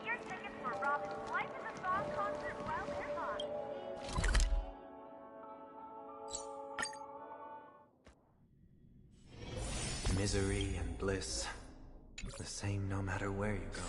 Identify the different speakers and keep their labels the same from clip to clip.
Speaker 1: Get your tickets for Robin's Life is a Song concert while they're hot.
Speaker 2: Misery and bliss, the same no matter where you go.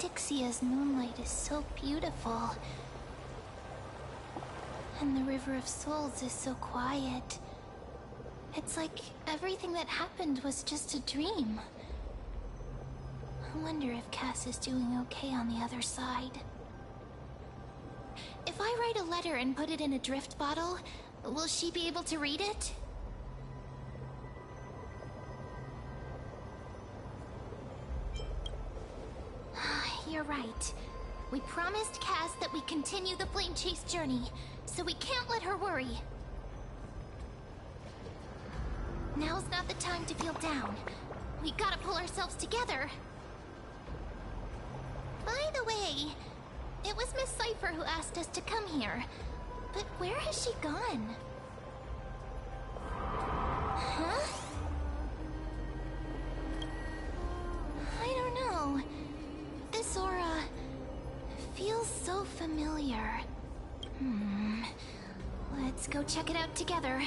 Speaker 3: Dixia's moonlight is so beautiful. And the River of Souls is so quiet. It's like everything that happened was just a dream. I wonder if Cass is doing okay on the other side. If I write a letter and put it in a drift bottle, will she be able to read it? You're right. We promised Cass that we'd continue the flame chase journey, so we can't let her worry. Now's not the time to feel down. We gotta pull ourselves together. By the way, it was Miss Cypher who asked us to come here. But where has she gone? Huh? I don't know. This aura feels so familiar. Let's go check it out together.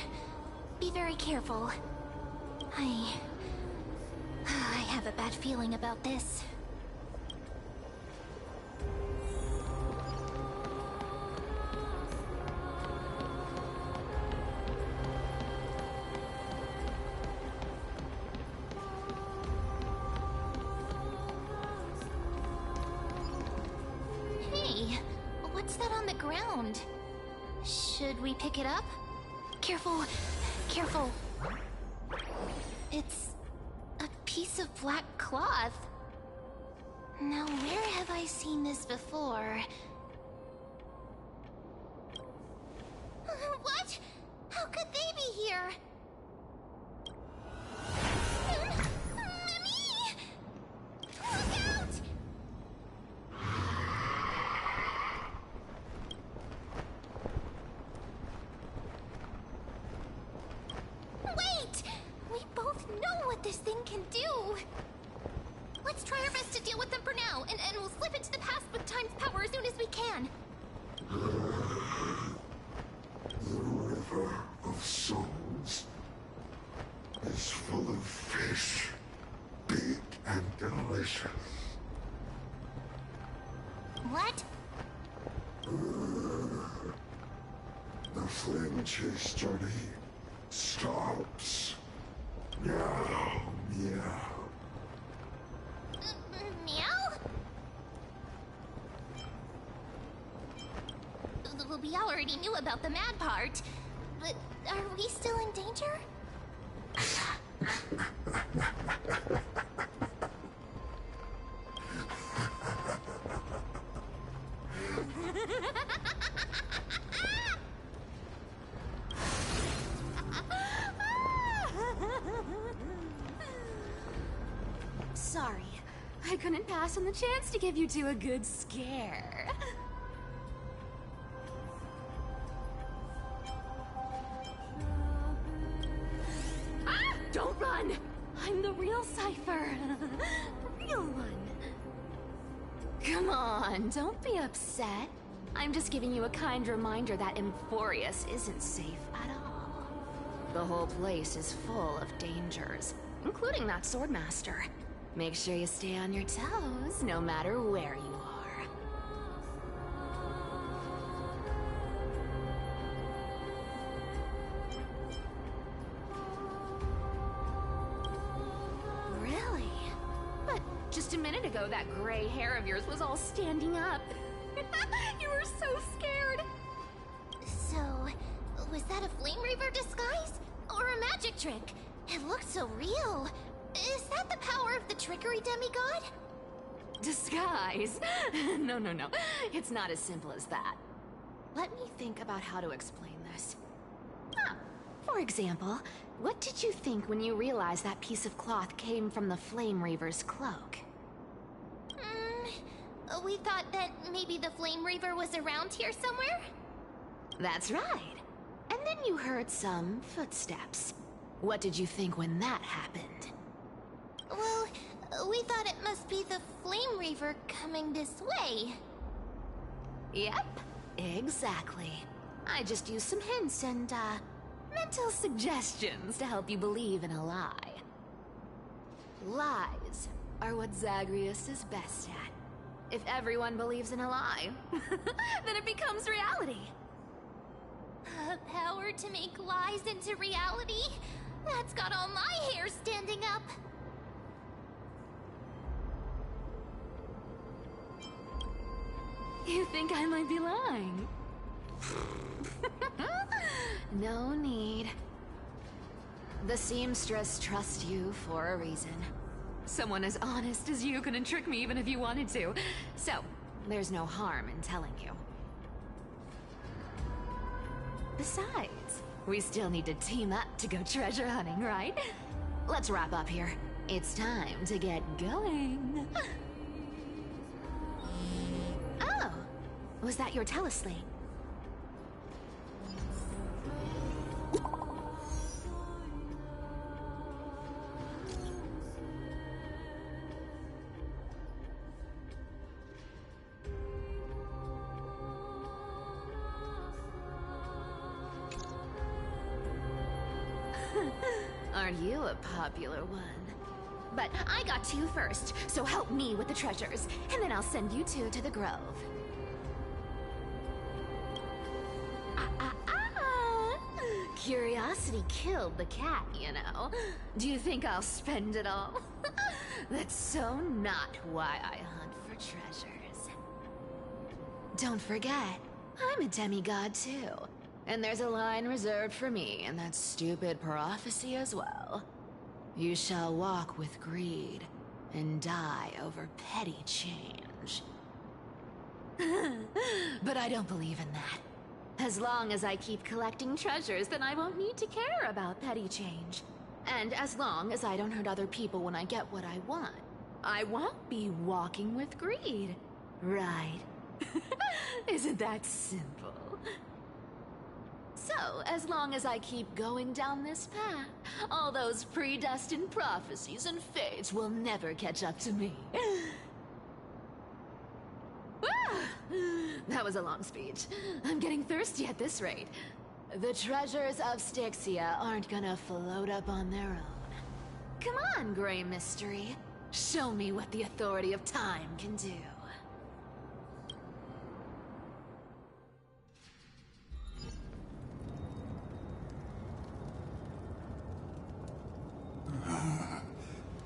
Speaker 3: Be very careful. I have a bad feeling about this. Hey, what's that on the ground? Should we pick it up? Careful, careful. It's a piece of black cloth. Now, where have I seen this before? What? How could they be here? Mummy! Look out! Wait! We both know what this thing can do. Let's try our best to deal with them for now, and we'll slip into the past with Time's power as soon as we can.
Speaker 4: The River of Souls is full of fish, big and delicious.
Speaker 3: What?
Speaker 4: The flame chase journey stops. Meow, meow.
Speaker 3: Meow? We already knew about the mad part, but are we still in danger?
Speaker 5: Sorry, I couldn't pass on the chance to give you two a good scare. Ah! Don't run! I'm the real Cypher. The real one. Come on, don't be upset. I'm just giving you a kind reminder that Emphorius isn't safe at all. The whole place is full of dangers, including that swordmaster. Make sure you stay on your toes, no matter where you are. Really? But just a minute ago, that gray hair of yours was all standing up. You were so scared.
Speaker 3: So, was that a Flame Reaver disguise? Or a magic trick? It looked so real. Is that the power of the trickery demigod?
Speaker 5: Disguise? No. It's not as simple as that. Let me think about how to explain this. For example, what did you think when you realized that piece of cloth came from the Flame Reaver's cloak?
Speaker 3: We thought that maybe the Flame Reaver was around here somewhere?
Speaker 5: That's right. And then you heard some footsteps. What did you think when that happened?
Speaker 3: Well, we thought it must be the Flame Reaver coming this way.
Speaker 5: Yep, exactly. I just used some hints and, mental suggestions to help you believe in a lie. Lies are what Zagreus is best at. If everyone believes in a lie, then it becomes reality.
Speaker 3: Power to make lies into reality? That's got all my hair standing up.
Speaker 5: You think I might be lying? No need. The seamstress trusts you for a reason. Someone as honest as you couldn't trick me even if you wanted to. So, there's no harm in telling you. Besides, we still need to team up to go treasure hunting, right? Let's wrap up here. It's time to get going. Oh, was that your telesling? Aren't you a popular one? But I got two first, so help me with the treasures, and then I'll send you two to the grove. Curiosity killed the cat, you know. Do you think I'll spend it all? That's so not why I hunt for treasures. Don't forget, I'm a demigod too. And there's a line reserved for me in that stupid prophecy as well. You shall walk with greed and die over petty change. But I don't believe in that. As long as I keep collecting treasures, then I won't need to care about petty change. And as long as I don't hurt other people when I get what I want, I won't be walking with greed. Right? Isn't that simple? So, as long as I keep going down this path, all those predestined prophecies and fates will never catch up to me. That was a long speech. I'm getting thirsty at this rate. The treasures of Styxia aren't gonna float up on their own. Come on, Grey Mystery. Show me what the authority of time can do.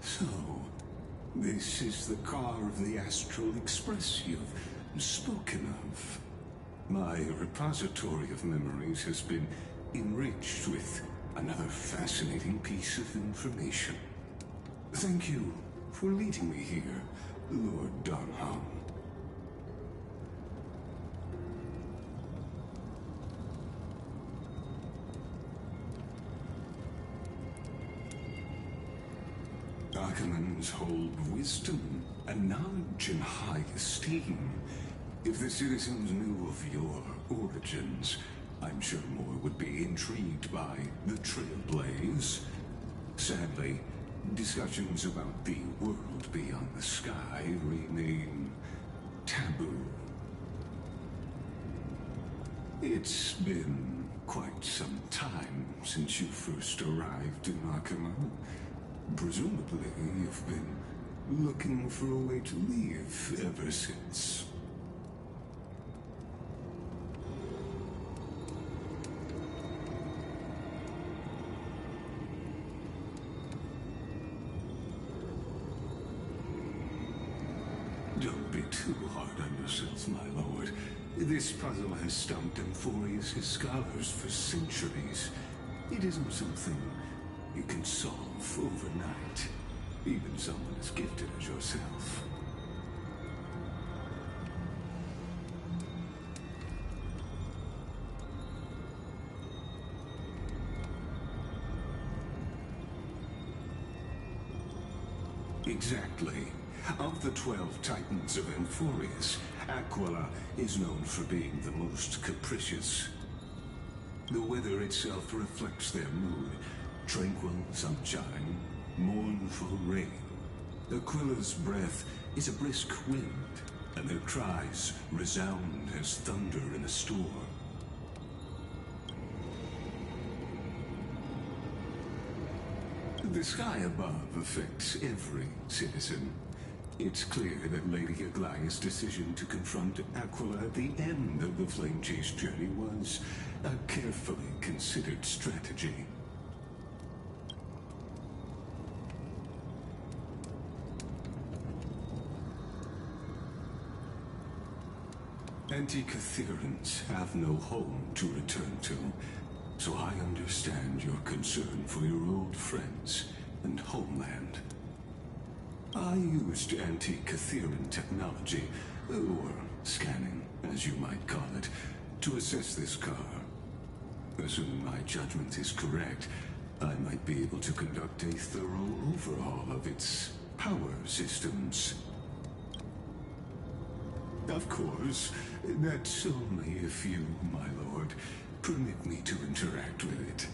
Speaker 4: So, this is the car of the Astral Express you've spoken of. My repository of memories has been enriched with another fascinating piece of information. Thank you for leading me here, Lord Donham. Archimans hold wisdom and knowledge in high esteem. If the citizens knew of your origins, I'm sure more would be intrigued by the Trailblaze. Sadly, discussions about the world beyond the sky remain taboo. It's been quite some time since you first arrived in Arkham. Presumably, you've been looking for a way to leave ever since. Don't be too hard on yourself, my lord. This puzzle has stumped Amphorius' scholars for centuries. It isn't something you can solve overnight, even someone as gifted as yourself. Exactly. Of the 12 Titans of Amphorius, Aquila is known for being the most capricious. The weather itself reflects their mood. Tranquil sunshine, mournful rain. Aquila's breath is a brisk wind, and their cries resound as thunder in a storm. The sky above affects every citizen. It's clear that Lady Aglaya's decision to confront Aquila at the end of the Flame Chase journey was a carefully considered strategy. Anti-Catherians have no home to return to, so I understand your concern for your old friends and homeland. I used anti-Catherian technology, or scanning, as you might call it, to assess this car. Assuming my judgment is correct, I might be able to conduct a thorough overhaul of its power systems. Of course, that's only if you, my lord, permit me to interact with it.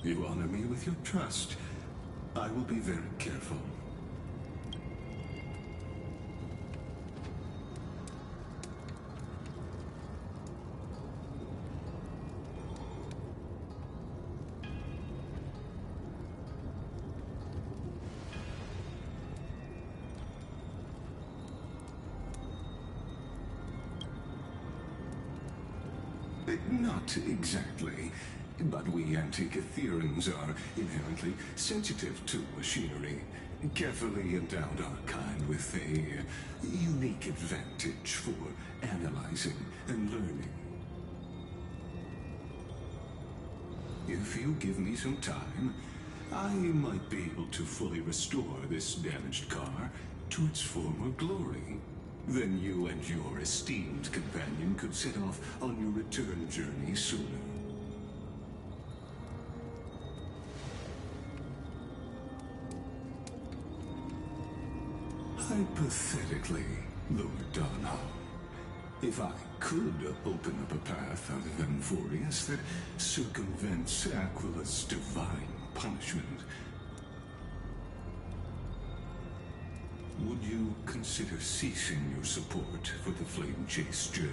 Speaker 4: You honor me with your trust. I will be very careful. Not exactly, but we Anti-Catherians are inherently sensitive to machinery. Carefully endowed our kind with a unique advantage for analyzing and learning. If you give me some time, I might be able to fully restore this damaged car to its former glory. Then you and your esteemed companion could set off on your return journey sooner. Hypothetically, Lord Donham, if I could open up a path out of Amphorius that circumvents Aquila's divine punishment, would you consider ceasing your support for the Flame Chase journey?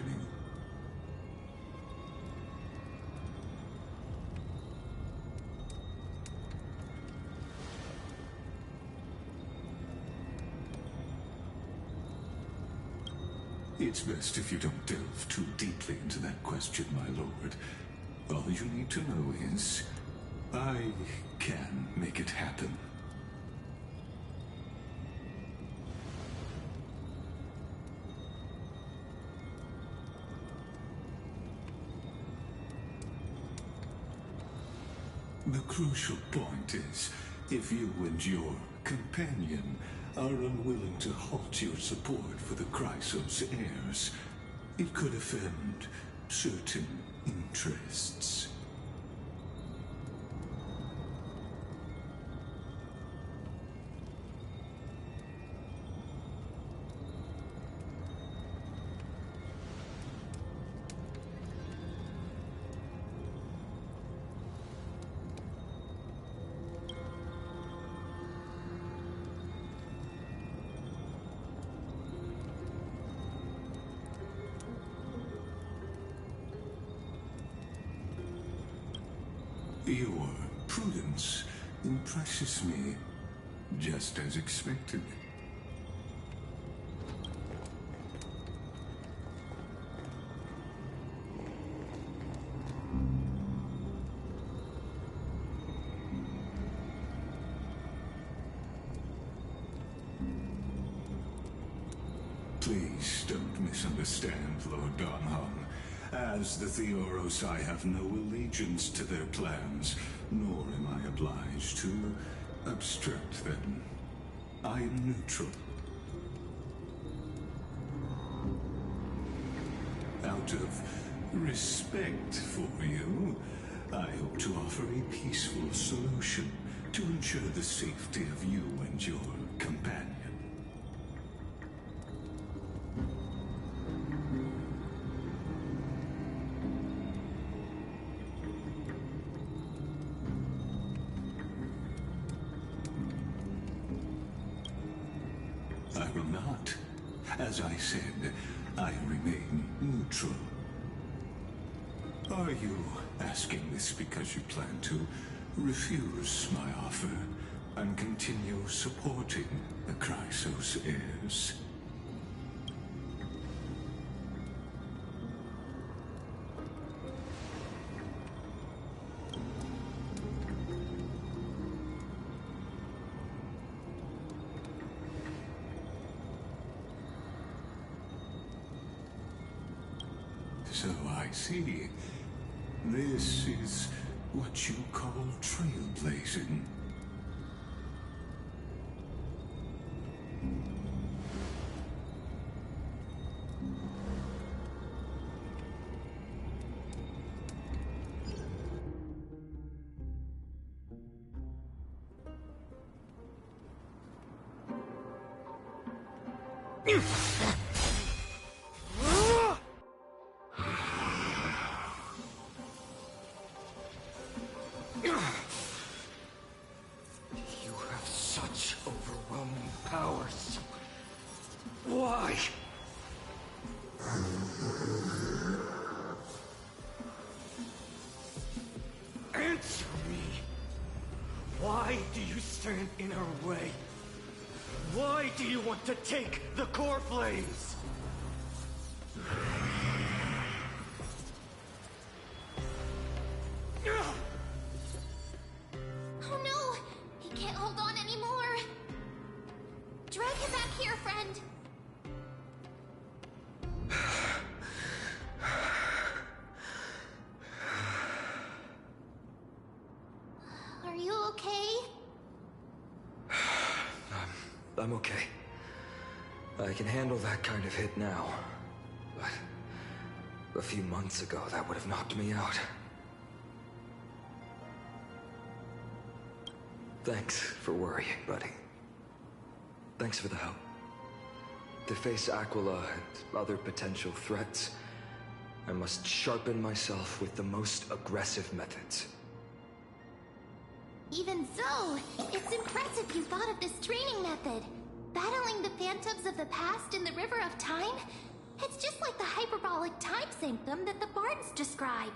Speaker 4: It's best if you don't delve too deeply into that question, my lord. All you need to know is, I can make it happen. The crucial point is, if you and your companion are unwilling to halt your support for the Chrysos heirs, it could offend certain interests. Your prudence impresses me, just as expected. Please don't misunderstand, Lord Donham. As the Theoros, I have no allegiance to their plans, nor am I obliged to obstruct them. I am neutral. Out of respect for you, I hope to offer a peaceful solution to ensure the safety of you and your companion. I will not. As I said, I remain neutral. Are you asking this because you plan to refuse my offer and continue supporting the Chrysos heirs. So I see. This is what you call trailblazing.
Speaker 2: You have such overwhelming powers. Why? Answer me. Why do you stand in our way? Why do you want to take the core flames?
Speaker 3: Oh no! He can't hold on anymore! Drag him back here, friend! Are you okay?
Speaker 2: I'm okay. I can handle that kind of hit now. But a few months ago, that would have knocked me out. Thanks for worrying, buddy. Thanks for the help. To face Aquila and other potential threats, I must sharpen myself with the most aggressive methods.
Speaker 3: Even so, it's impressive you thought of this training method. Battling the phantoms of the past in the River of Time? It's just like the hyperbolic time sanctum that the bards describe.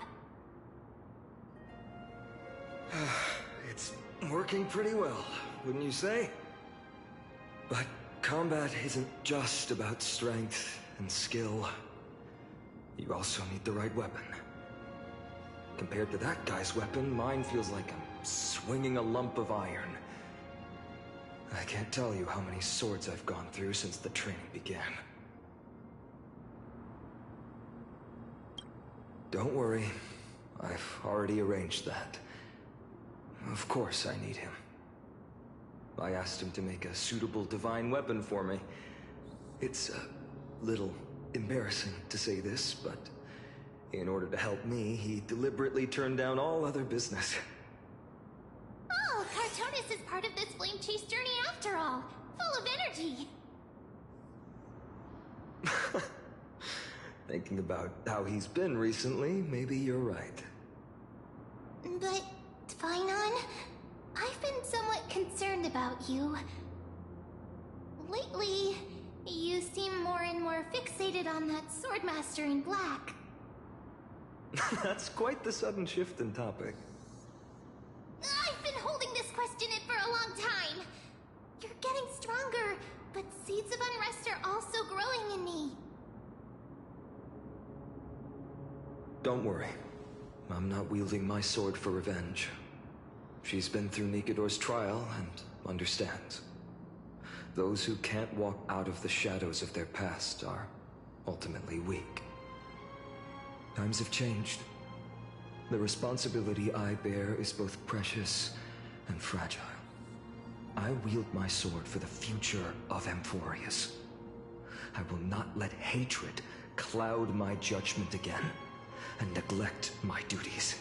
Speaker 2: It's working pretty well, wouldn't you say? But combat isn't just about strength and skill. You also need the right weapon. Compared to that guy's weapon, mine feels like I'm swinging a lump of iron. I can't tell you how many swords I've gone through since the training began. Don't worry, I've already arranged that. Of course I need him. I asked him to make a suitable divine weapon for me. It's a little embarrassing to say this, but in order to help me, he deliberately turned down all other business.
Speaker 3: Oh, Cartonis is part of this flame chase journey after all. Full of energy.
Speaker 2: Thinking about how he's been recently, maybe you're right.
Speaker 3: But, Tvinon, I've been somewhat concerned about you. Lately, you seem more and more fixated on that swordmaster in black.
Speaker 2: That's quite the sudden shift in topic.
Speaker 3: I've been holding this question in for a long time. You're getting stronger, but seeds of unrest are also growing in me.
Speaker 2: Don't worry. I'm not wielding my sword for revenge. She's been through Nikador's trial and understands. Those who can't walk out of the shadows of their past are ultimately weak. Times have changed. The responsibility I bear is both precious and fragile. I wield my sword for the future of Amphorius. I will not let hatred cloud my judgment again and neglect my duties.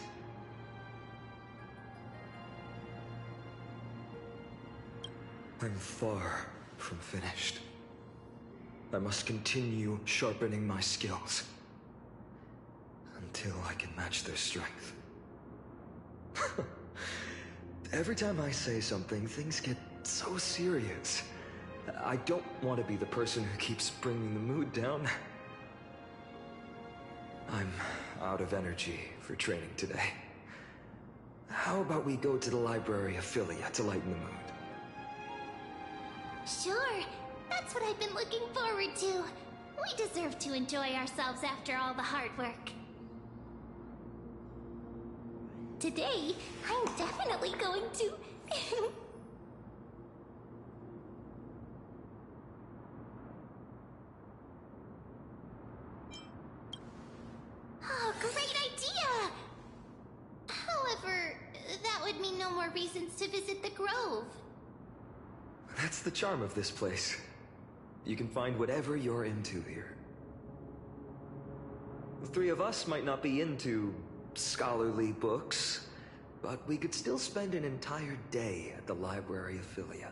Speaker 2: I'm far from finished. I must continue sharpening my skills until I can match their strength. Every time I say something, things get so serious. I don't want to be the person who keeps bringing the mood down. I'm out of energy for training today. How about we go to the library Ophelia to lighten the mood?
Speaker 3: Sure, that's what I've been looking forward to. We deserve to enjoy ourselves after all the hard work. Today, I'm definitely going to... Oh, great idea! However, that would mean no more reasons to visit the Grove.
Speaker 2: That's the charm of this place. You can find whatever you're into here. The three of us might not be into scholarly books, but we could still spend an entire day at the library Ophelia.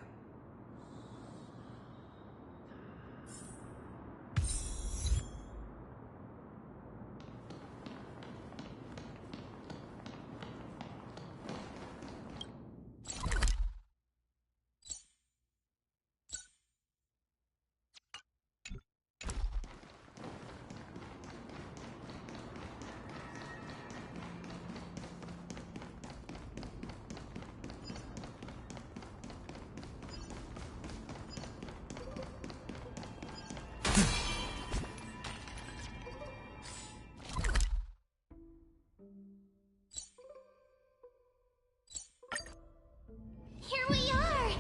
Speaker 3: Here we are!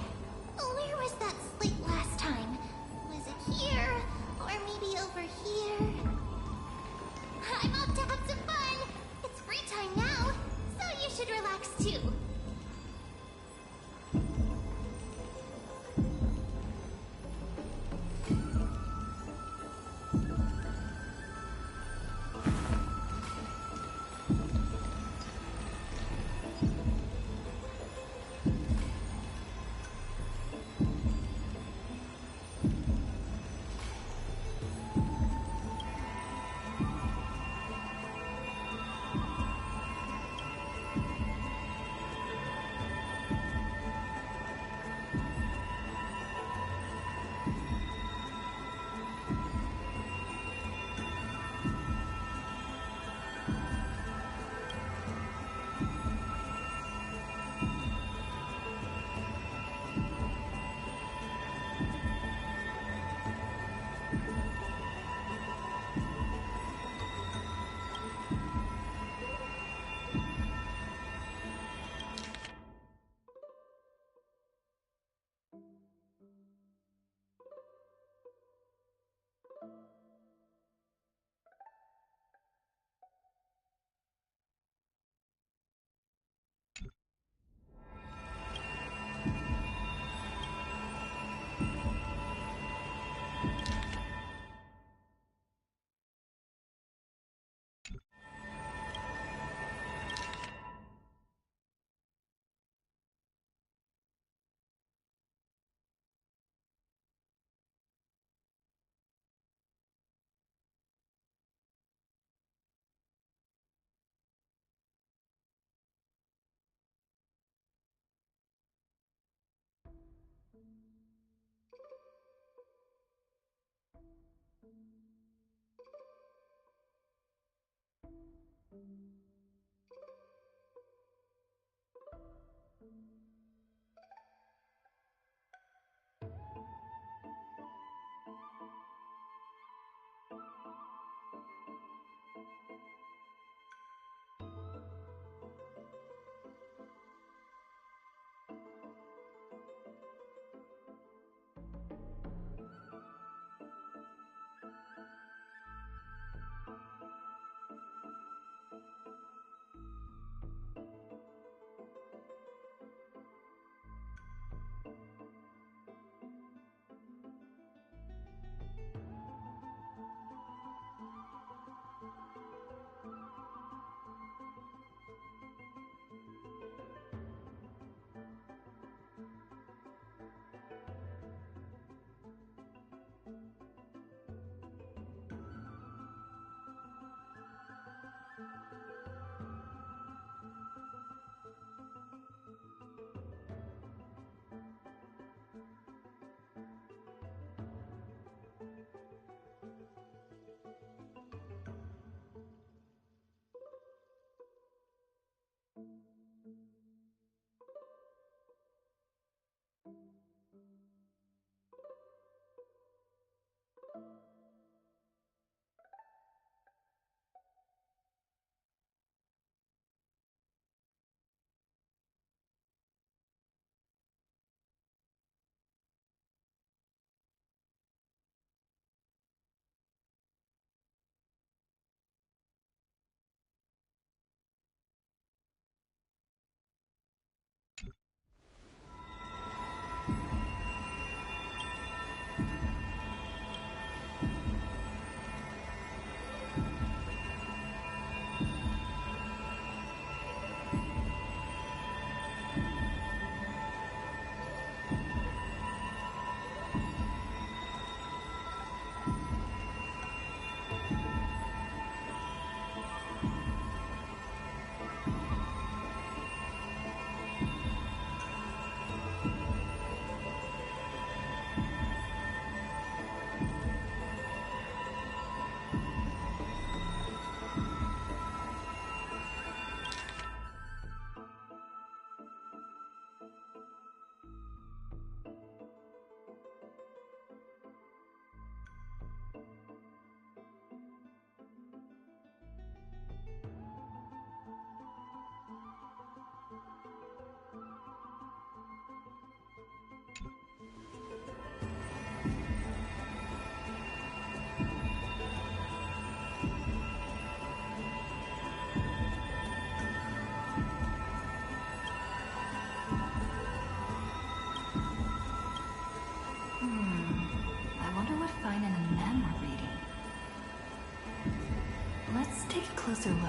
Speaker 3: Where was that slate last time? Was it here? Or maybe over here? I'm off to have some fun! It's free time now, so you should relax too.
Speaker 6: closer look.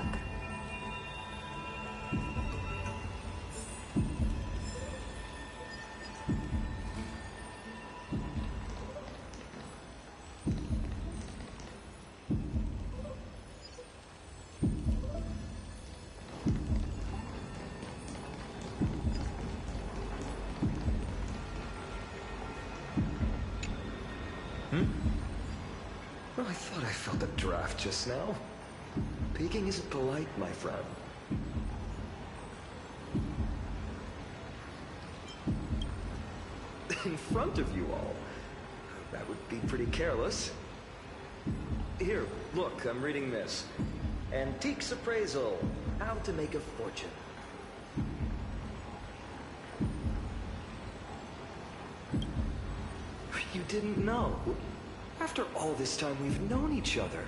Speaker 2: Well, I thought I felt a draft just now. Peeking isn't polite, my friend. In front of you all. That would be pretty careless. Here, look, I'm reading this. Antiques Appraisal. How to make a fortune. You didn't know? After all this time we've known each other.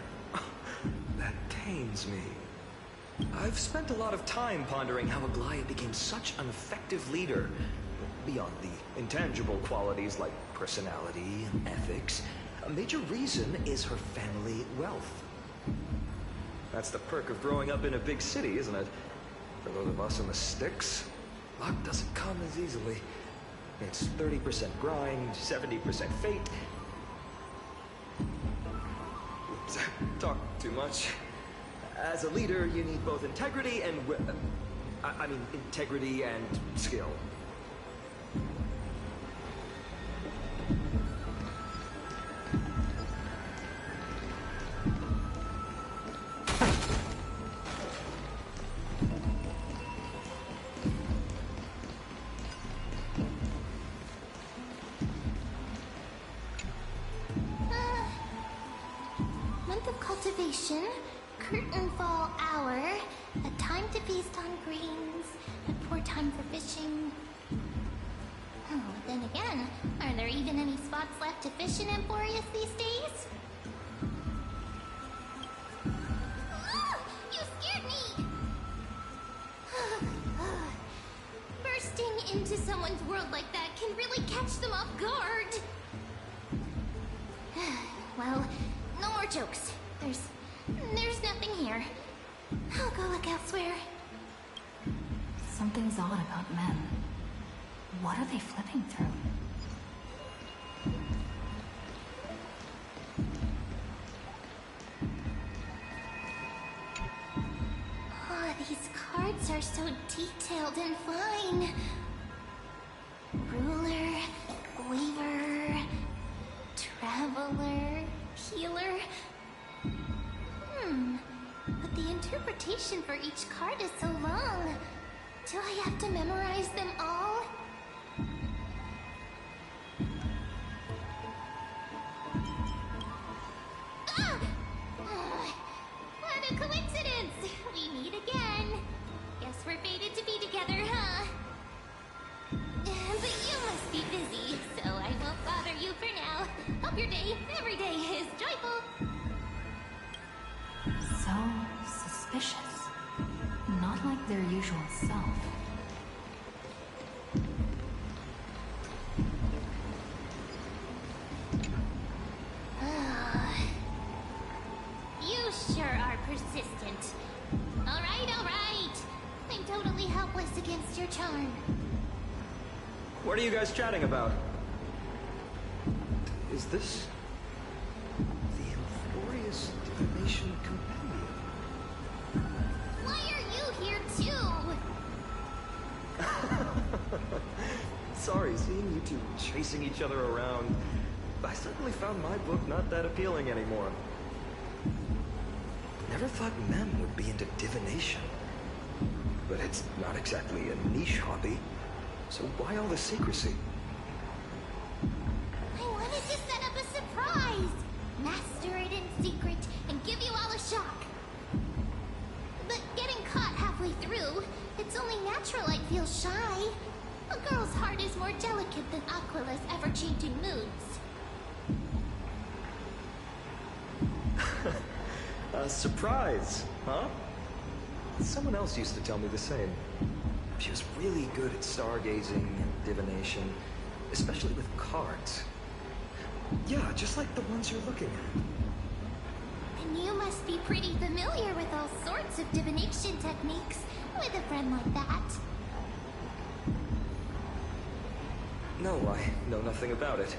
Speaker 2: That pains me. I've spent a lot of time pondering how Aglaia became such an effective leader. Beyond the intangible qualities like personality and ethics, a major reason is her family wealth. That's the perk of growing up in a big city, isn't it? For those of us in the sticks, luck doesn't come as easily. It's 30% grind, 70% fate. Oops, talk too much. As a leader, you need both integrity and integrity and skill.
Speaker 3: Month of cultivation, curtain fall hour, a time to feast on greens, a poor time for fishing. Oh, then again, are there even any spots left to fish in Emporius these days? Ah, you scared me! Bursting into someone's world like that can really catch them off guard. Well, no more jokes. There's nothing here. I'll go look elsewhere.
Speaker 6: Something's odd about men. What are they flipping through?
Speaker 3: Oh, these cards are so detailed and fine. Ruler, weaver, traveler, healer. But the interpretation for each card is so long. Do I have to memorize them all? Ah! What a coincidence! We meet again. Guess we're fated to be together, huh? But you must be busy, so I won't bother you for now. Hope your day, every day, is joyful.
Speaker 6: So suspicious. Not like their usual self.
Speaker 3: You sure are persistent. All right. I'm totally helpless against your charm.
Speaker 2: What are you guys chatting about? Is this the Emporius Divination Compendium?
Speaker 3: Why are you here too?
Speaker 2: Sorry, seeing you two chasing each other around. I certainly found my book not that appealing anymore. Never thought men would be into divination. But it's not exactly a niche hobby. So why all the secrecy?
Speaker 3: I wanted to set up a surprise! Master it in secret and give you all a shock. But getting caught halfway through, it's only natural I'd feel shy. A girl's heart is more delicate than Aquila's ever-changing moods.
Speaker 2: A surprise, huh? Someone else used to tell me the same. She was really good at stargazing and divination, especially with cards. Yeah, just like the ones you're looking at.
Speaker 3: You must be pretty familiar with all sorts of divination techniques with a friend like that.
Speaker 2: No, I know nothing about it.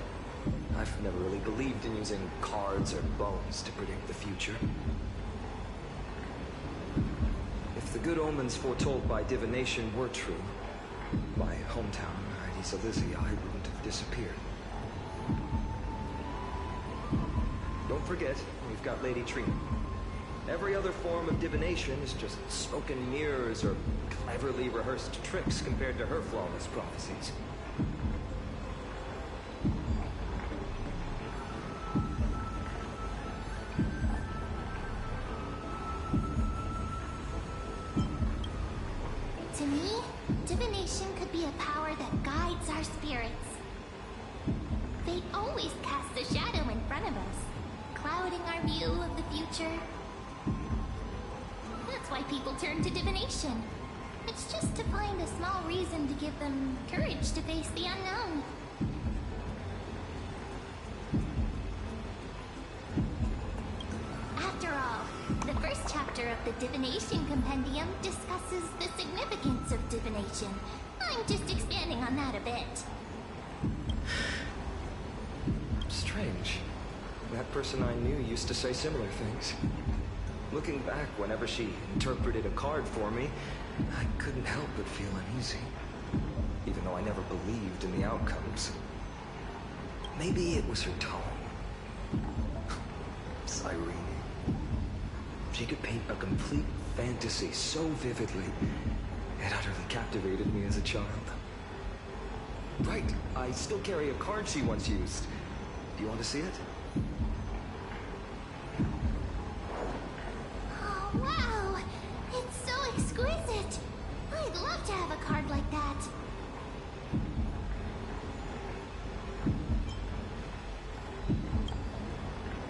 Speaker 2: I've never really believed in using cards or bones to predict the future. If the good omens foretold by divination were true, my hometown, Isolizzi, I wouldn't have disappeared. Don't forget, we've got Lady Trina. Every other form of divination is just smoke and mirrors or cleverly rehearsed tricks compared to her flawless prophecies.
Speaker 3: To me, divination could be a power that guides our spirits. They always cast a shadow in front of us, clouding our view of the future. That's why people turn to divination. It's just to find a small reason to give them courage to face the unknown. After all, the first chapter of the Divination Compendium discusses the significance of divination. I'm just expanding on that a bit.
Speaker 2: Strange. That person I knew used to say similar things. Looking back, whenever she interpreted a card for me, I couldn't help but feel uneasy. Even though I never believed in the outcomes. Maybe it was her tone. Cyrene. She could paint a complete fantasy so vividly, it utterly captivated me as a child. Right, I still carry a card she once used. Do you want to see it?
Speaker 3: Oh, wow! It's so exquisite! I'd love to have a card like that.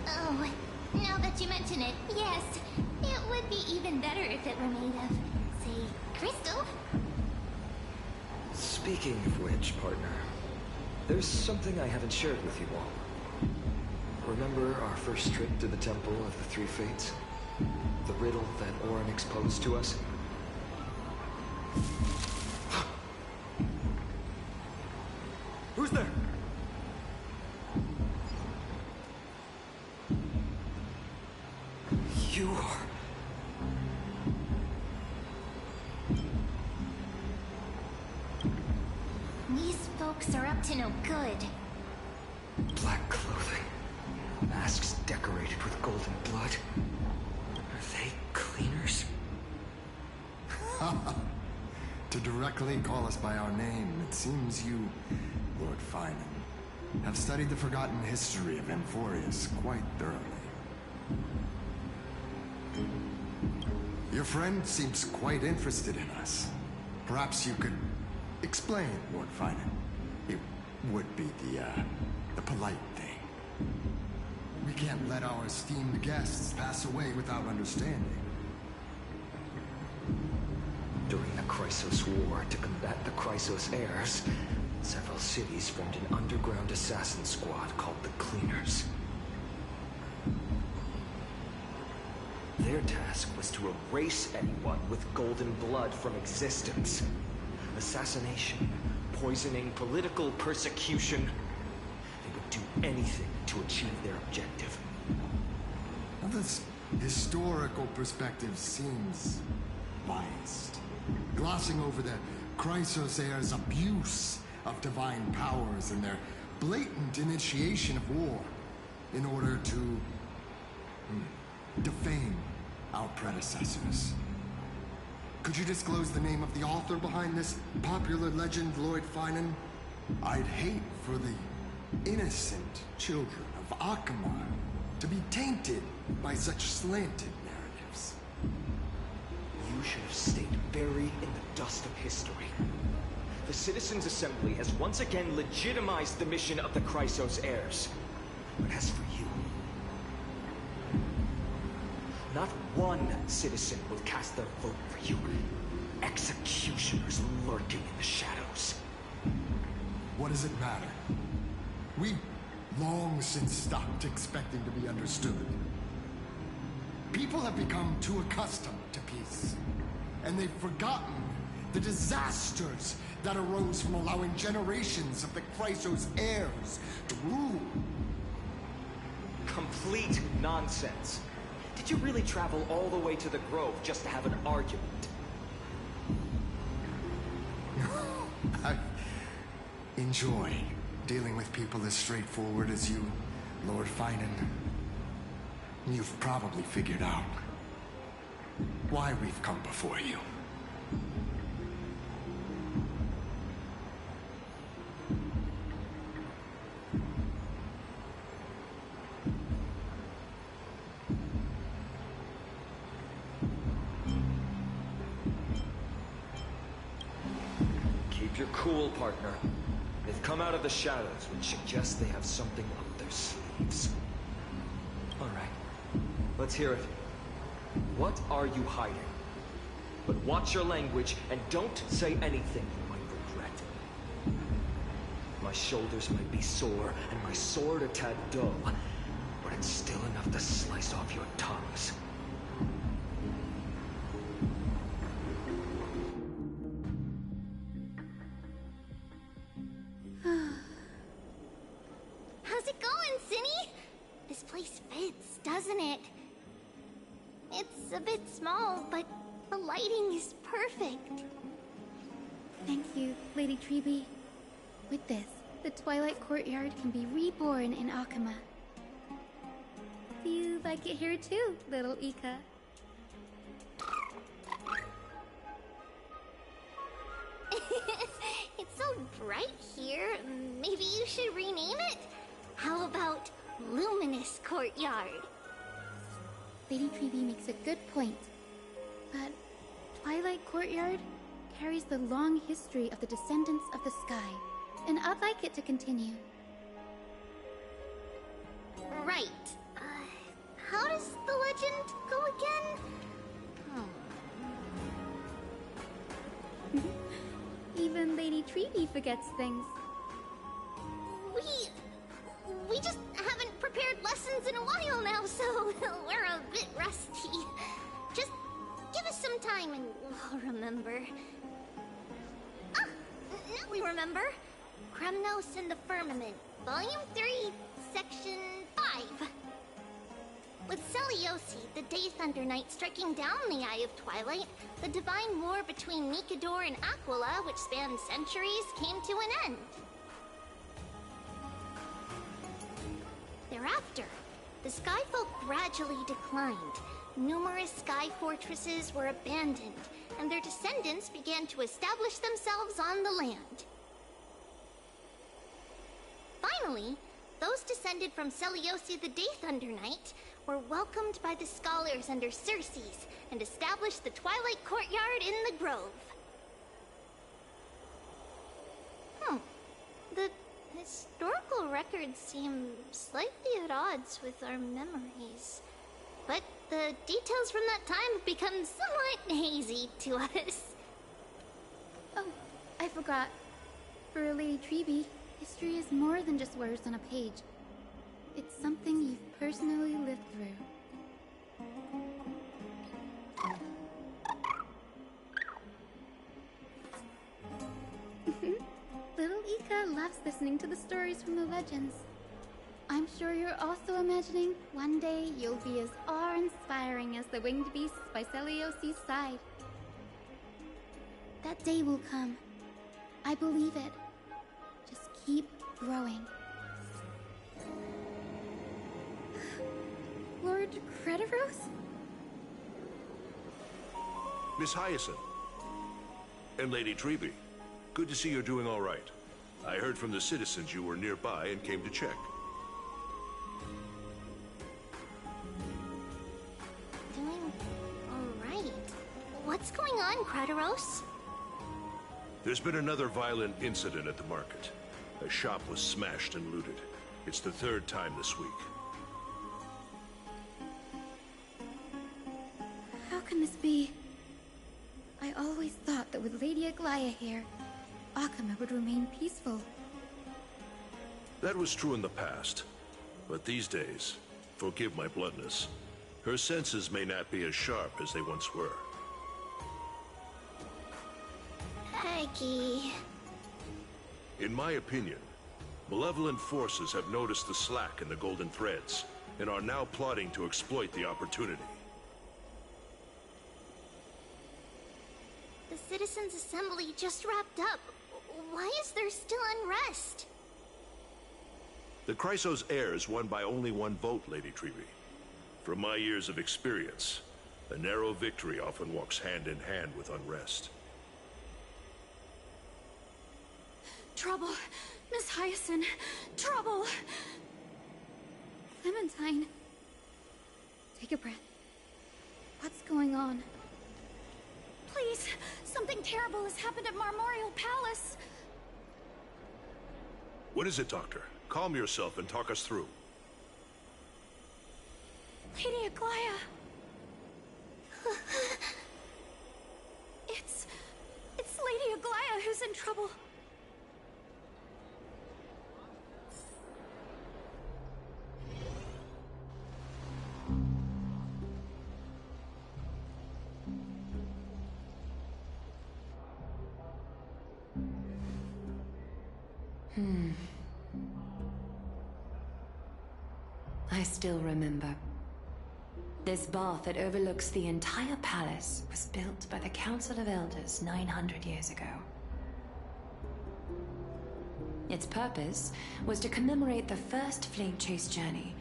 Speaker 3: Oh, now that you mention it, yes. It would be even better if it were made of, say, crystal.
Speaker 2: Speaking of which, partner, there's something I haven't shared with you all. Remember our first trip to the Temple of the Three Fates? The riddle that Orin exposed to us? Who's there? You are...
Speaker 3: These folks are up to no good.
Speaker 2: Black clothing. Masks decorated with golden blood. Are they cleaners?
Speaker 7: To directly call us by our name, it seems you, Lord Finan, have studied the forgotten history of Amphorius quite thoroughly. Your friend seems quite interested in us. Perhaps you could explain, Lord Finan. It would be the polite thing. We can't let our esteemed guests pass away without understanding.
Speaker 2: During the Chrysos War, to combat the Chrysos heirs, several cities formed an underground assassin squad called the Cleaners. Their task was to erase anyone with golden blood from existence. Assassination, poisoning, political persecution. They would do anything to achieve their objective.
Speaker 7: Now, this historical perspective seems biased, glossing over the Chrysos heirs' abuse of divine powers and their blatant initiation of war in order to defame our predecessors. Could you disclose the name of the author behind this popular legend, Lord Finan? I'd hate for the innocent children of Akamar to be tainted by such slanted narratives.
Speaker 2: You should have stayed buried in the dust of history. The Citizens' Assembly has once again legitimized the mission of the Chrysos heirs. But as for you... not one citizen will cast their vote for you. Executioners lurking in the shadows.
Speaker 7: What does it matter? We long since stopped expecting to be understood. People have become too accustomed to peace, and they've forgotten the disasters that arose from allowing generations of the Chrysos heirs to rule.
Speaker 2: Complete nonsense. Did you really travel all the way to the Grove just to have an argument?
Speaker 7: I enjoy dealing with people as straightforward as you, Lord Finan. You've probably figured out why we've come before you.
Speaker 2: Keep your cool, partner. They've come out of the shadows, which suggests they have something up their sleeves. All right, let's hear it. What are you hiding? But watch your language and don't say anything you might regret. My shoulders might be sore and my sword a tad dull, but it's still enough to slice off your tongues.
Speaker 3: How's it going, Cinny? This place fits, doesn't it? It's a bit small, but the lighting is perfect.
Speaker 8: Thank you, Lady Treby. With this, the Twilight Courtyard can be reborn in Akama. Do you like it here too, little Ika?
Speaker 3: It's so bright here. Maybe you should rename it? How about Luminous Courtyard?
Speaker 8: Lady Treby makes a good point. But Twilight Courtyard carries the long history of the descendants of the sky, and I'd like it to continue.
Speaker 3: Right. How does the legend go again?
Speaker 8: Even Lady Treby forgets things.
Speaker 3: We just haven't prepared lessons in a while now, so we're a bit rusty. Just give us some time and we'll remember. Ah! Now we remember. Kremnos and the Firmament, Volume 3, Section 5. With Seliosi, the Day Thunder Knight, striking down the Eye of Twilight, the divine war between Nikador and Aquila, which spanned centuries, came to an end. Thereafter, the Skyfolk gradually declined. Numerous sky fortresses were abandoned, and their descendants began to establish themselves on the land. Finally, those descended from Seliosi the Day Thunder Knight were welcomed by the scholars under Circes and established the Twilight Courtyard in the Grove. The historical records seem slightly at odds with our memories, but the details from that time have become somewhat hazy to us.
Speaker 8: Oh, I forgot. For Lady Treby, history is more than just words on a page. It's something you've personally lived through. Little Ika loves listening to the stories from the legends. I'm sure you're also imagining one day you'll be as awe-inspiring as the winged beasts by Seliosi's side. That day will come. I believe it. Just keep growing. Lord Crediros?
Speaker 9: Miss Hyacinth. And Lady Treby. Good to see you're doing all right. I heard from the citizens you were nearby and came to check.
Speaker 3: Doing all right. What's going on, Crediros?
Speaker 9: There's been another violent incident at the market. A shop was smashed and looted. It's the third time this week.
Speaker 8: How can this be? I always thought that with Lady Aglaya here, Akama would remain peaceful.
Speaker 9: That was true in the past. But these days, forgive my bluntness, Her senses may not be as sharp as they once were.
Speaker 3: Aggie.
Speaker 9: In my opinion, malevolent forces have noticed the slack in the golden threads and are now plotting to exploit the opportunity.
Speaker 3: The Citizens' Assembly just wrapped up. Why is there still unrest?
Speaker 9: The Chrysos heirs won by only one vote, Lady Treby. From my years of experience, a narrow victory often walks hand in hand with unrest.
Speaker 5: Trouble. Miss Hyacinth. Trouble.
Speaker 8: Clementine. Take a breath. What's going on?
Speaker 5: Please, something terrible has happened at Marmorial Palace.
Speaker 9: What is it, Doctor? Calm yourself and talk us through.
Speaker 5: Lady Aglaya. It's Lady Aglaya who's in trouble.
Speaker 6: I still remember. This bath that overlooks the entire palace was built by the Council of Elders 900 years ago. Its purpose was to commemorate the first Flame Chase journey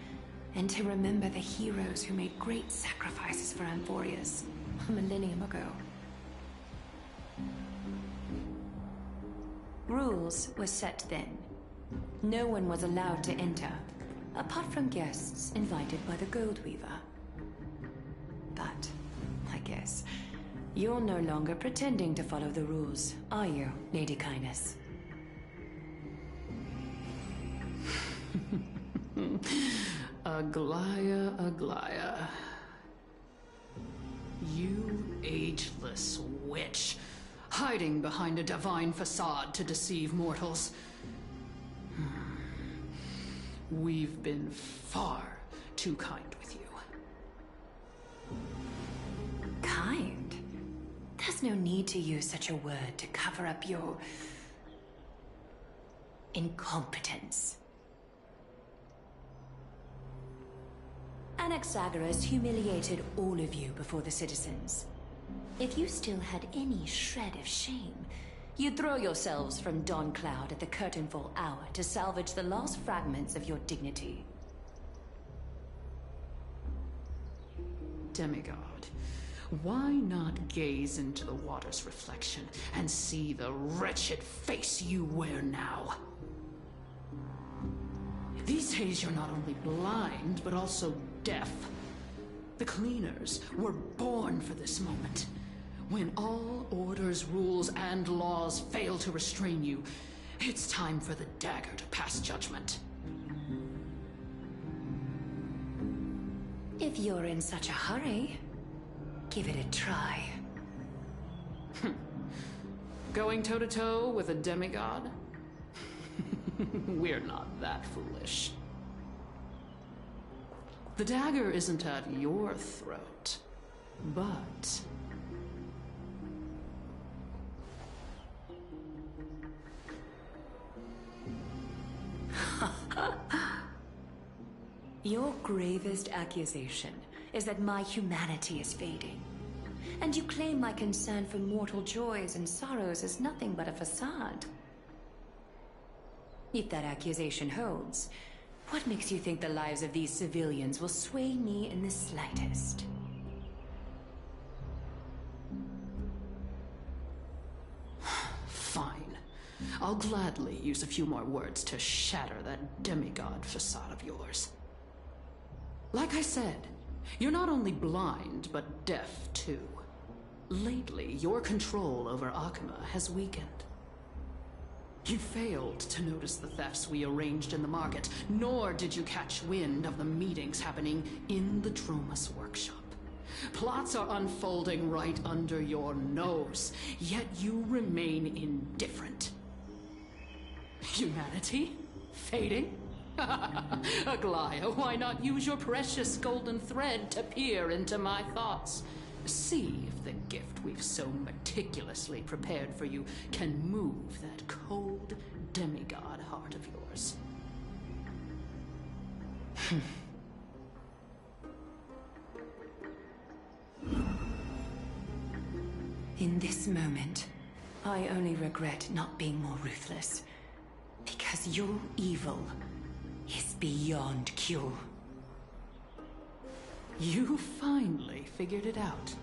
Speaker 6: and to remember the heroes who made great sacrifices for Amphorius a millennium ago. Rules were set then. No one was allowed to enter, apart from guests invited by the Goldweaver. But, I guess, you're no longer pretending to follow the rules, are you, Lady Kindness?
Speaker 10: Aglaya, Aglaya. You ageless witch, hiding behind a divine facade to deceive mortals. We've been far too kind with you.
Speaker 6: Kind? There's no need to use such a word to cover up your incompetence. Anaxagoras humiliated all of you before the citizens. If you still had any shred of shame, you'd throw yourselves from Dawn Cloud at the curtainfall hour to salvage the last fragments of your dignity.
Speaker 10: Demigod, why not gaze into the water's reflection and see the wretched face you wear now? These days you're not only blind, but also deaf. The cleaners were born for this moment. When all orders, rules, and laws fail to restrain you, it's time for the dagger to pass judgment.
Speaker 6: If you're in such a hurry, give it a try.
Speaker 10: Going toe-to-toe with a demigod? We're not that foolish. The dagger isn't at your throat, but...
Speaker 6: Your gravest accusation is that my humanity is fading. And you claim my concern for mortal joys and sorrows is nothing but a facade. If that accusation holds, what makes you think the lives of these civilians will sway me in the slightest?
Speaker 10: Fine. I'll gladly use a few more words to shatter that demigod facade of yours. Like I said, you're not only blind, but deaf too. Lately, your control over Akima has weakened. You failed to notice the thefts we arranged in the market, nor did you catch wind of the meetings happening in the Dromus workshop. Plots are unfolding right under your nose, yet you remain indifferent. Humanity? Fading? Aglaya, why not use your precious golden thread to peer into my thoughts? See if the gift we've so meticulously prepared for you can move that cold demigod heart of yours.
Speaker 6: In this moment, I only regret not being more ruthless. Because your evil is beyond cure.
Speaker 10: You finally figured it out.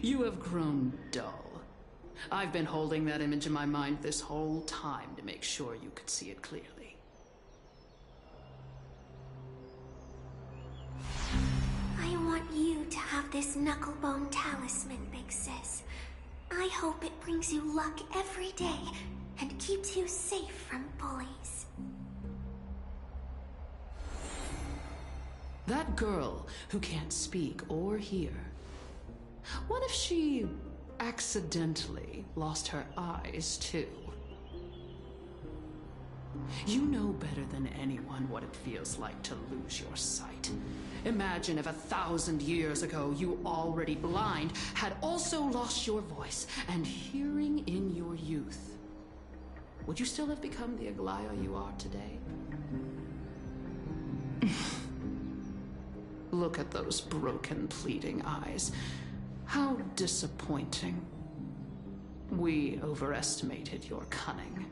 Speaker 10: You have grown dull. I've been holding that image in my mind this whole time to make sure you could see it clearly.
Speaker 11: I want you to have this knucklebone talisman, Big Sis. I hope it brings you luck every day and keeps you safe from bullies.
Speaker 10: That girl who can't speak or hear. What if she accidentally lost her eyes too? You know better than anyone what it feels like to lose your sight. Imagine if 1,000 years ago you, already blind, had also lost your voice and hearing in your youth. Would you still have become the Aglaya you are today? Look at those broken, pleading eyes. How disappointing. We overestimated your cunning.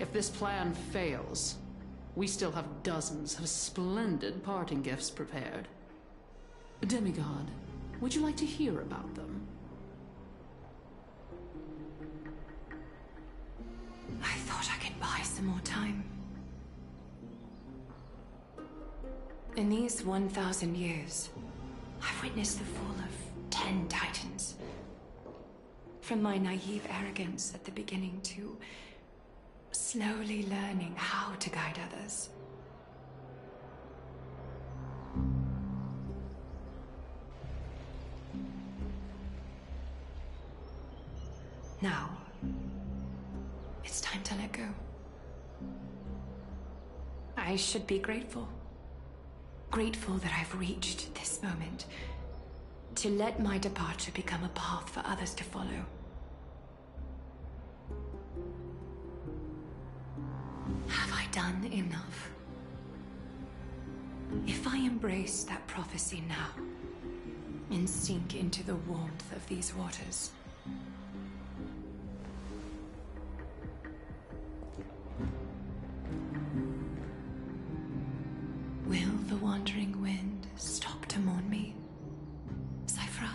Speaker 10: If this plan fails, we still have dozens of splendid parting gifts prepared. Demigod, would you like to hear about them?
Speaker 6: I thought I could buy some more time. In these 1,000 years, I've witnessed the fall of 10 titans. From my naive arrogance at the beginning to slowly learning how to guide others. Now, it's time to let go. I should be grateful. Grateful that I've reached this moment. To let my departure become a path for others to follow. Have I done enough? If I embrace that prophecy now, and sink into the warmth of these waters, will the wandering wind stop to mourn me? Cyphra?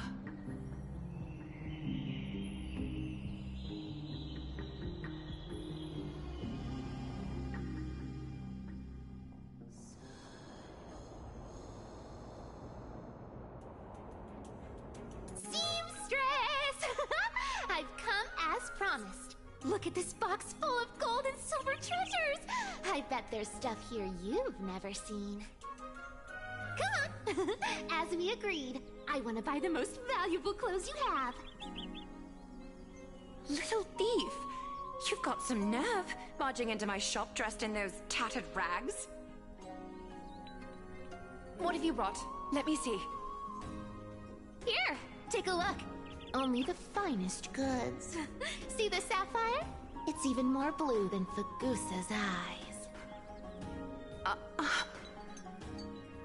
Speaker 5: Seamstress! I've come as promised. Look at this box full of gold and silver treasures! I bet there's stuff here you've never seen. Come on! As we agreed, I want to buy the most valuable clothes you have.
Speaker 6: Little thief! You've got some nerve, barging into my shop dressed in those tattered rags. What have you brought? Let me see.
Speaker 5: Here, take a look. Only the finest goods. See the sapphire? It's even more blue than Fagusa's eyes.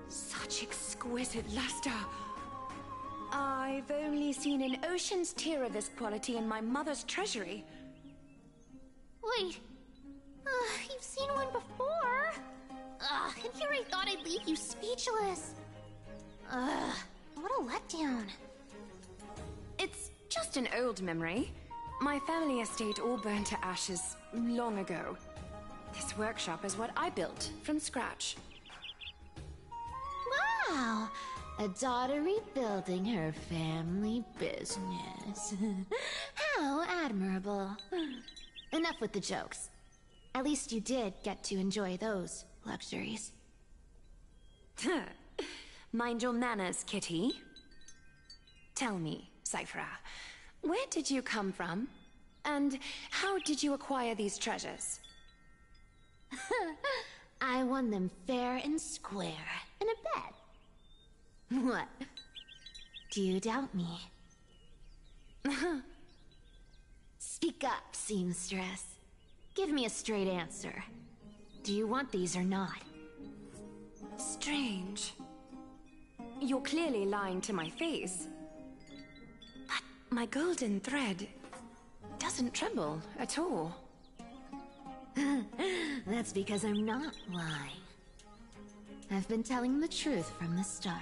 Speaker 6: Such exquisite luster. I've only seen an ocean's tier of this quality in my mother's treasury.
Speaker 5: Wait. You've seen one before. And here I thought I'd leave you speechless. What a letdown.
Speaker 6: It's just an old memory. My family estate all burned to ashes long ago. This workshop is what I built from scratch.
Speaker 5: Wow, a daughter rebuilding her family business. How admirable. Enough with the jokes. At least you did get to enjoy those luxuries.
Speaker 6: Mind your manners, Kitty. Tell me, Cyphra, where did you come from? And how did you acquire these treasures?
Speaker 5: I won them fair and square in a bet. What? Do you doubt me? Speak up, seamstress. Give me a straight answer. Do you want these or not?
Speaker 6: Strange. You're clearly lying to my face. But my golden thread doesn't tremble at all.
Speaker 5: That's because I'm not lying. I've been telling the truth from the start.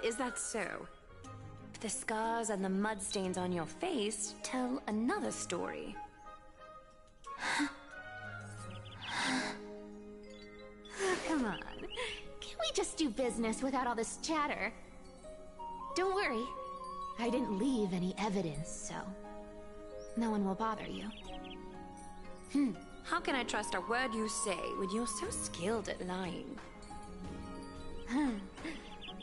Speaker 6: Is that so? The scars and the mud stains on your face tell another story.
Speaker 5: Come on. Can we just do business without all this chatter? Don't worry. I didn't leave any evidence, so no one will bother you.
Speaker 6: How can I trust a word you say when you're so skilled at lying?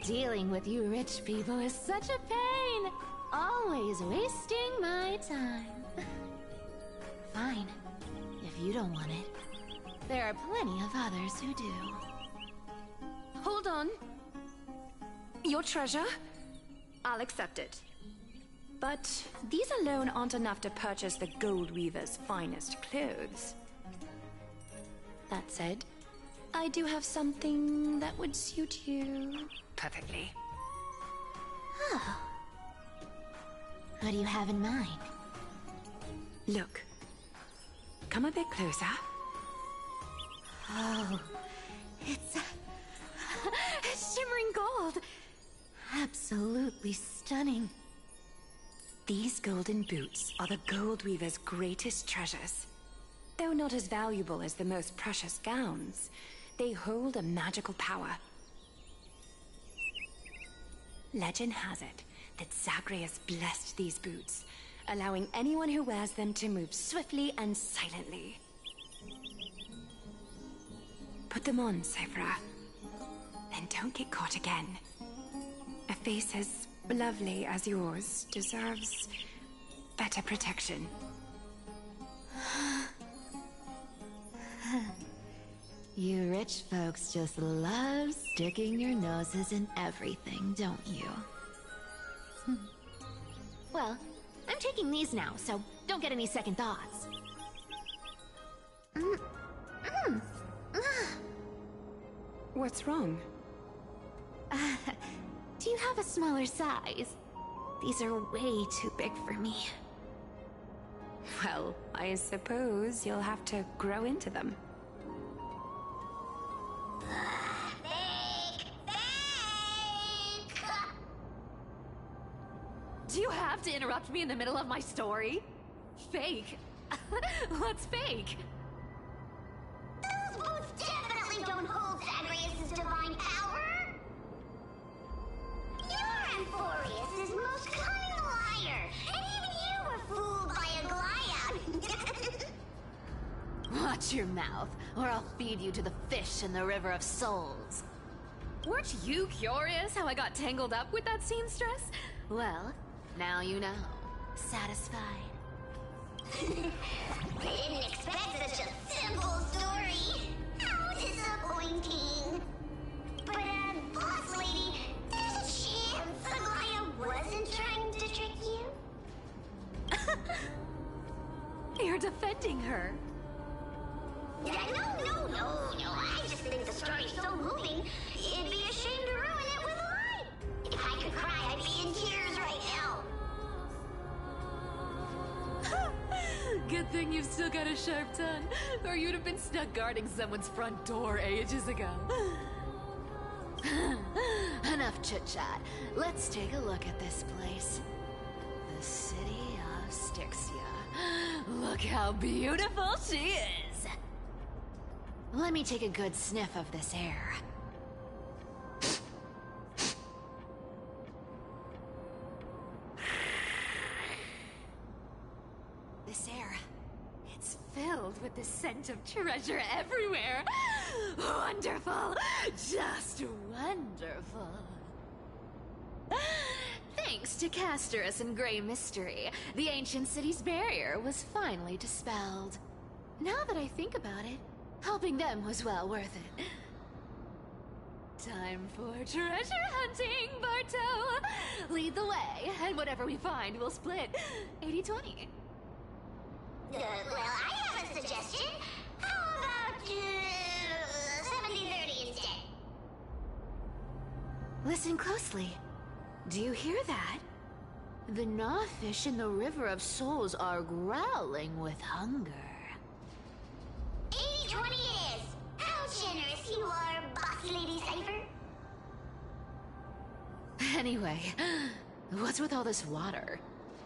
Speaker 5: Dealing with you rich people is such a pain. Always wasting my time. Fine. If you don't want it, there are plenty of others who do.
Speaker 6: Hold on. Your treasure? I'll accept it. But these alone aren't enough to purchase the Gold Weaver's finest clothes. That said, I do have something that would suit you perfectly.
Speaker 5: Oh. What do you have in mind?
Speaker 6: Look. Come a bit closer.
Speaker 5: Oh, it's shimmering gold. Absolutely stunning.
Speaker 6: These golden boots are the Gold Weaver's greatest treasures. Though not as valuable as the most precious gowns, they hold a magical power. Legend has it that Zagreus blessed these boots, allowing anyone who wears them to move swiftly and silently. Put them on, Cyphra. Then don't get caught again. A face as lovely as yours deserves better protection.
Speaker 5: You rich folks just love sticking your noses in everything, don't you? Well, I'm taking these now, so don't get any second thoughts.
Speaker 6: What's wrong?
Speaker 5: Do you have a smaller size? These are way too big for me.
Speaker 6: Well, I suppose you'll have to grow into them.
Speaker 5: Do you have to interrupt me in the middle of my story? Fake? What's fake?
Speaker 11: Those boots definitely don't hold Zagreus' divine power! You're Amphorius' most cunning liar, and even you were fooled by a Goliath!
Speaker 5: Watch your mouth, or I'll feed you to the fish in the River of Souls. Weren't you curious how I got tangled up with that seamstress? Well, now you know. Satisfied?
Speaker 11: Didn't expect such a simple story. How disappointing. But, boss lady, there's a chance Aglaia wasn't trying to trick you?
Speaker 5: You're defending her.
Speaker 11: No. I just think the story's so moving, it'd be a shame to ruin it with a lie. If I could cry, I'd be in tears right now.
Speaker 5: Good thing you've still got a sharp tongue, or you'd have been stuck guarding someone's front door ages ago. Enough chit-chat. Let's take a look at this place. The city of Styxia. Look how beautiful she is! Let me take a good sniff of this air. This air, it's filled with the scent of treasure everywhere. Wonderful! Just wonderful. Thanks to Castorus and Grey Mystery, the ancient city's barrier was finally dispelled. Now that I think about it, helping them was well worth it. Time for treasure hunting, Barto! Lead the way, and whatever we find, we'll split 80-20.
Speaker 11: Well, I have a suggestion. How about 70-30 instead?
Speaker 5: Listen closely. Do you hear that? The gnawfish in the River of Souls are growling with hunger.
Speaker 11: 80-20 it is. How generous you are, Boss Lady Cypher.
Speaker 5: Anyway, what's with all this water?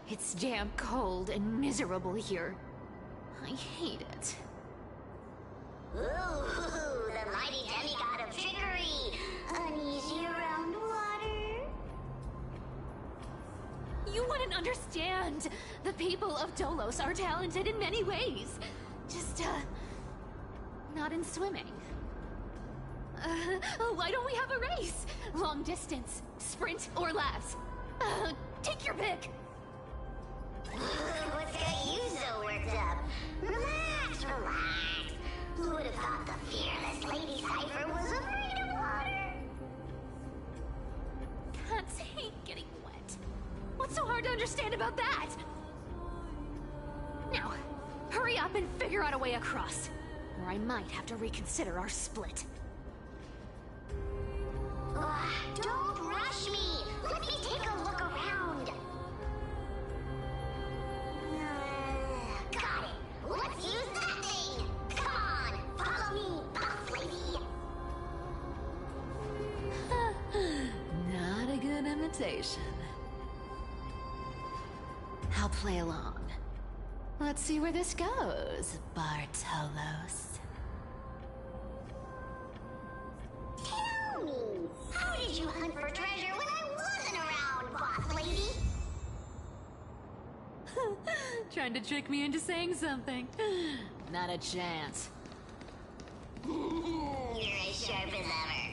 Speaker 5: It's damp, cold, and miserable here. I hate it.
Speaker 11: Ooh, the mighty demigod of trickery. Uneasy around water.
Speaker 5: You wouldn't understand. The people of Dolos are talented in many ways. Just, not in swimming. Why don't we have a race? Long distance, sprint, or laps? Take your pick.
Speaker 11: What's got you so worked up? Relax, relax. Who would have thought the fearless Lady Cypher was afraid of water?
Speaker 5: Cats hate getting wet. What's so hard to understand about that? Now, hurry up and figure out a way across, or I might have to reconsider our split.
Speaker 11: Don't rush me. Let me take a look around. Got it. Let's use that thing. Come on, follow me, boss lady.
Speaker 5: Not a good imitation. I'll play along. Let's see where this goes, Bartolos.
Speaker 11: Tell me, how did you hunt for treasure when I wasn't around, boss lady?
Speaker 5: Trying to trick me into saying something. Not a chance.
Speaker 11: You're as sharp as ever.